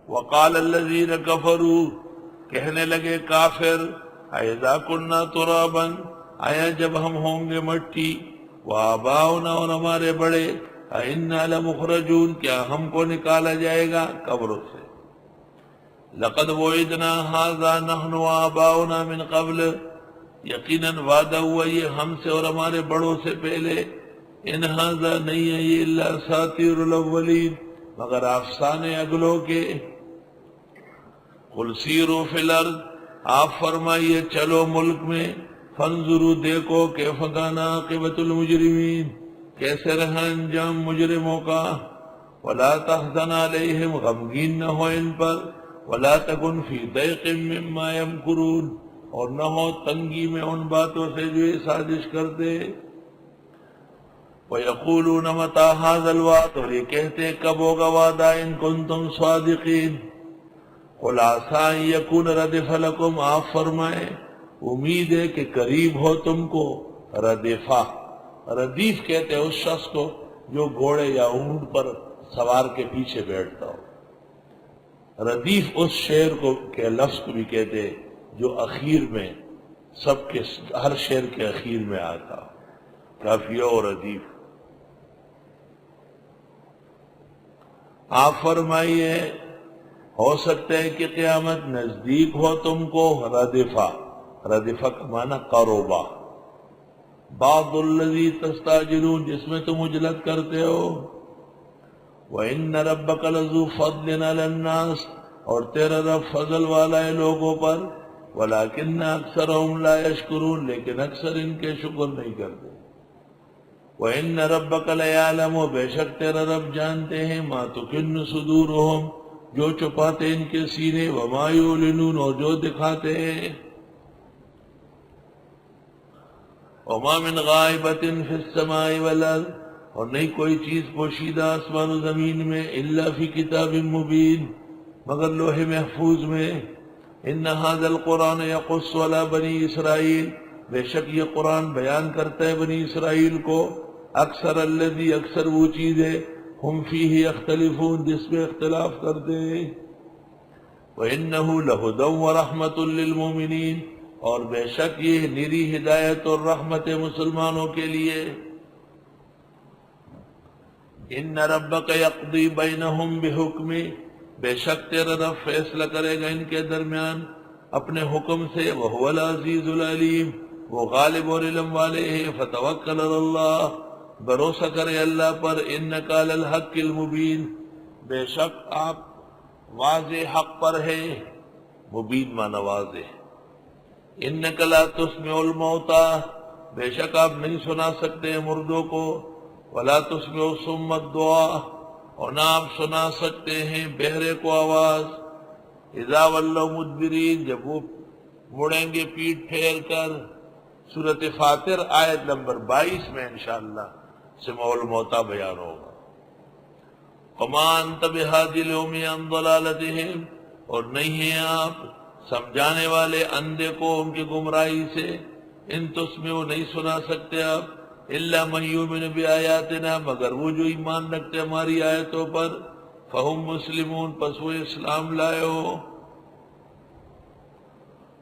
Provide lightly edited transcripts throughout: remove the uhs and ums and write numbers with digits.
وقال الذین کفروا، کہنے لگے کافر، اذا کننا ترابا، آیا جب ہم ہوں گے مٹی، وآباؤنا، اور ہمارے بڑے، انا لمخرجون، کیا ہم کو نکالا جائے گا قبروں سے؟ لقد وعدنا هذا نحن وآباؤنا من قبل، یقیناً وعدہ ہوا یہ ہم سے اور ہمارے بڑوں سے پہلے، ان هذا نہیں ہے یہ الا اساطیر الاولین، مگر افسانے اگلوں کے۔ قل سیروا فی الارض، آپ فرمائیے چلو ملک میں، فانظروا، دیکھو، کیف کان عاقبۃ المجرمین، کیسے رہا انجام مجرموں کا، ولا تحزن علیہم، غمگین نہ ہو ان پر، ولا تکن فی ضیق مما یمکرون، اور نہ ہو تنگی میں ان باتوں سے جو یہ سازش کرتے۔ وَيَقُولُونَ مَتَىٰ هَٰذَا الْوَعْدُ، اور یہ کہتے کب ہوگا وعدہ، ان کنتم صادقین۔ قُلْ عَسَىٰ أَن يَكُونَ رَدِفَ لَكُمْ، آپ فرمائیں امید ہے کہ قریب ہو تم کو ردفہ۔ ردیف کہتے ہیں اس شخص کو جو گھوڑے یا اونٹ پر سوار کے پیچھے بیٹھتا ہو۔ ردیف اس شعر کو کے لفظ کو بھی کہتے ہیں جو اخیر میں سب کے ہر شعر کے اخیر میں آتا ہو، قافیہ اور ردیف۔ آپ فرمائیے ہو سکتا ہے کہ قیامت نزدیک ہو تم کو ردفہ، ردفہ کا معنی قربا، بعض الذی تستعجلون، جس میں تم عجلت کرتے ہو۔ وَإِنَّ رَبَّكَ لَذُو فَضْلٍ عَلَى النَّاسِ، اور تیرا رب فضل والا ہے لوگوں پر، وَلَكِنَّ أَكْثَرَهُمْ لَا يَشْكُرُونَ، لیکن اکثر ان کے شکر نہیں کرتے۔ وَإِنَّ رَبَّكَ لَيَعْلَمُ، بے شک تیرا رب جانتے ہیں، مَا تُكِنُّ صُدُورُهُمْ، جو چھپاتے ان کے سینے، وَمَا يُعْلِنُونَ، اور جو دکھاتے ہیں۔ وَمَا مِنْ غَائِبَةٍ فِي السَّمَاءِ وَالْأَرْضِ، اور نہیں کوئی چیز پوشیدہ آسمان و زمین میں، الا فی کتاب مبین، مگر لوح محفوظ میں۔ ان هذا القرآن یقص علی بنی اسرائیل، بے شک یہ قرآن بیان کرتا ہے بنی اسرائیل کو، اکثر الذی، اکثر وہ چیز ہے، ہم فیہ یختلفون، جس میں اختلاف کرتے ہیں۔ وَإِنَّهُ لَهُدًى وَرَحْمَةٌ لِّلْمُؤْمِنِينَ، اور بے شک یہ نری ہدایت اور رحمت مسلمانوں کے لیے۔ ان ربک یقضی بینہم بحکمہ، بے شک تیرا رب فیصلہ کرے گا ان کے درمیان اپنے حکم سے، وہو العزیز العلیم، وہ غالب اور علم والے ہیں۔ فتوکل علی اللہ، بھروسہ کرے اللہ پر، انک علی الحق المبین، بے شک آپ واضح حق پر ہے، مبین معنی واضح۔ انک لا تسمع الموتى، بے شک آپ نہیں سنا سکتے مردوں کو، ولا تسمع الصم الدعاء، اور نہ آپ سنا سکتے ہیں بہرے کو آواز، اذا ولوا مدبرین، جب وہ مڑیں گے پیٹ پھیر کر۔ سورۃ فاطر آیت نمبر 22 میں انشاءاللہ سمع الموتى بیان ہوگا۔ وما انت بہادی العمی عن ضلالتہم، اور نہیں ہیں آپ سمجھانے والے اندھے کو ان کی گمراہی سے، ان تسمعوا، نہیں سنا سکتے آپ، الا من یؤمن بآیاتنا، مگر وہ جو ایمان رکھتے ہماری آیتوں پر، فہم مسلمون، پس وہ اسلام لائے ہو۔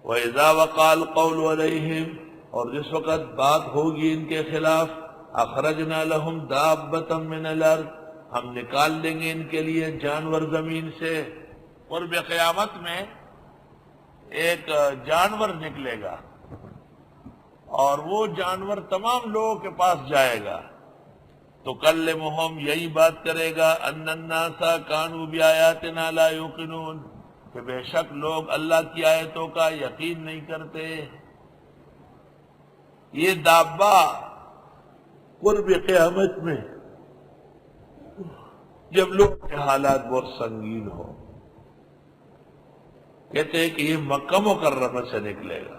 وَإِذَا وَقَعَ الْقَوْلُ عَلَيْهِمْ، اور جس وقت بات ہوگی ان کے خلاف، اخرجنا لهم دابة من الارض، ہم نکال دیں گے ان کے لیے جانور زمین سے۔ قرب قیامت میں ایک جانور نکلے گا اور وہ جانور تمام لوگوں کے پاس جائے گا، تو کلمہم، یہی بات کرے گا، ان الناس کانوا بآیاتنا لا یوقنون، کہ بے شک لوگ اللہ کی آیتوں کا یقین نہیں کرتے۔ یہ دابہ قرب قیامت میں جب لوگ کے حالات بہت سنگین ہو، کہتے ہیں کہ یہ مکہ مکرمہ سے نکلے گا۔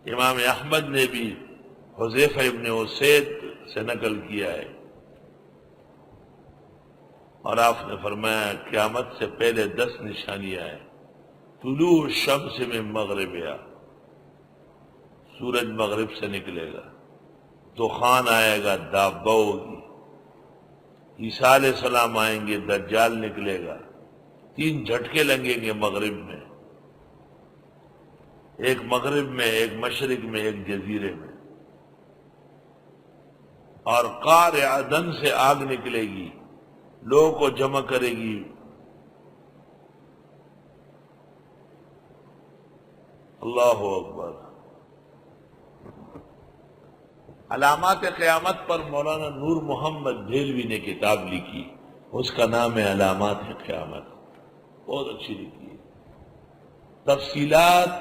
امام احمد نے بھی حذیفہ ابن اسید سے نقل کیا ہے، اور آپ نے فرمایا قیامت سے پہلے 10 نشانیاں ہیں۔ طلوع الشمس من مغربها، سورج مغرب سے نکلے گا، دخان آئے گا، دابہ ہوگی، عیسیٰ علیہ السلام آئیں گے، دجال نکلے گا، 3 جھٹکے لگیں گے مغرب میں، ایک مغرب میں، ایک مشرق میں، ایک جزیرے میں، اور قار عدن سے آگ نکلے گی، لوگوں کو جمع کرے گی۔ اللہ اکبر۔ علامات قیامت پر مولانا نور محمد دہلوی نے کتاب لکھی، اس کا نام ہے علامات قیامت، بہت اچھی لکھی ہے۔ تفصیلات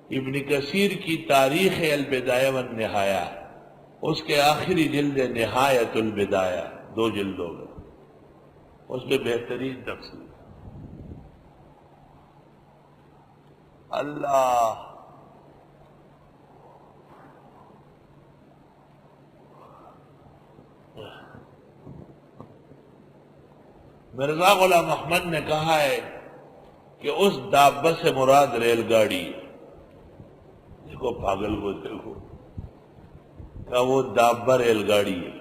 ابن کثیر کی تاریخ البدایہ والنہایہ، اس کے آخری جلد نہایت البدایہ، 2 جلدوں میں، اس میں بہترین تفصیل۔ اللہ مرزا غلام احمد نے کہا ہے کہ اس دابہ سے مراد ریل گاڑی ہے۔ دیکھو پاگل کو دیکھو، کہ وہ دابہ ریل گاڑی ہے،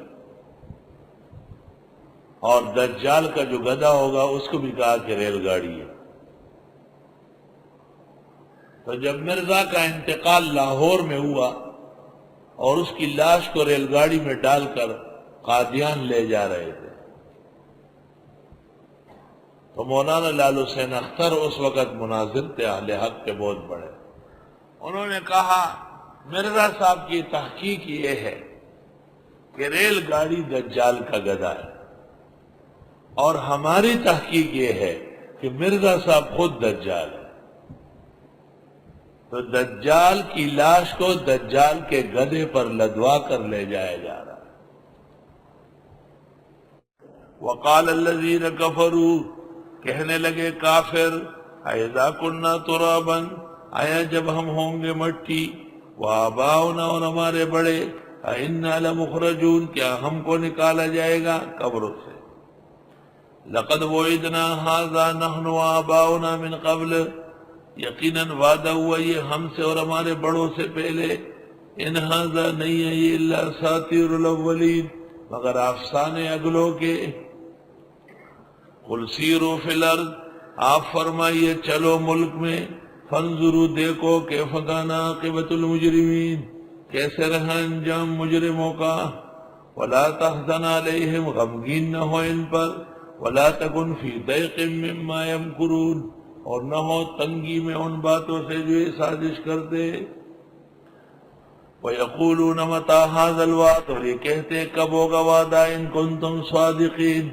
اور دجال کا جو گدھا ہوگا اس کو بھی کہا کہ ریل گاڑی ہے۔ تو جب مرزا کا انتقال لاہور میں ہوا اور اس کی لاش کو ریل گاڑی میں ڈال کر قادیان لے جا رہے تھے، تو مولانا لال حسین اختر اس وقت مناظر تھے، اہل حق کے بہت بڑے، انہوں نے کہا مرزا صاحب کی تحقیق یہ ہے کہ ریل گاڑی دجال کا گدھا ہے، اور ہماری تحقیق یہ ہے کہ مرزا صاحب خود دجال ہے۔ تو دجال کی لاش کو دجال کے گدھے پر لدوا کر لے جایا جا رہا ہے۔ وقال الذین کفروا، کہنے لگے کافر، اذا کنا ترابا، آیا جب ہم ہوں گے مٹی، وآباؤنا، اور ہمارے بڑے، انا لمخرجون، کیا ہم کو نکالا جائے گا قبروں سے؟ لقد وعدنا هذا نحن وآباؤنا من قبل، یقیناً وعدہ ہوا یہ ہم سے اور ہمارے بڑوں سے پہلے، ان هذا نہیں ہے یہ الا اساطیر الاولین، مگر افسانے اگلوں کے۔ قل سیروا فی الارض، آپ فرمائیے چلو ملک میں، فانظروا، دیکھو کیف کان عاقبۃ المجرمین، کیسے رہا انجام مجرموں کا، ولا تحزن علیہم، غمگین نہ ہو ان پر، ولا تکن فی ضیق مما یمکرون، اور نہ ہو تنگی میں ان باتوں سے جو یہ سازش کرتے۔ وَيَقُولُونَ مَتَىٰ هَٰذَا الْوَعْدُ، اور یہ کہتے کب ہوگا وعدہ، ان کنتم صادقین،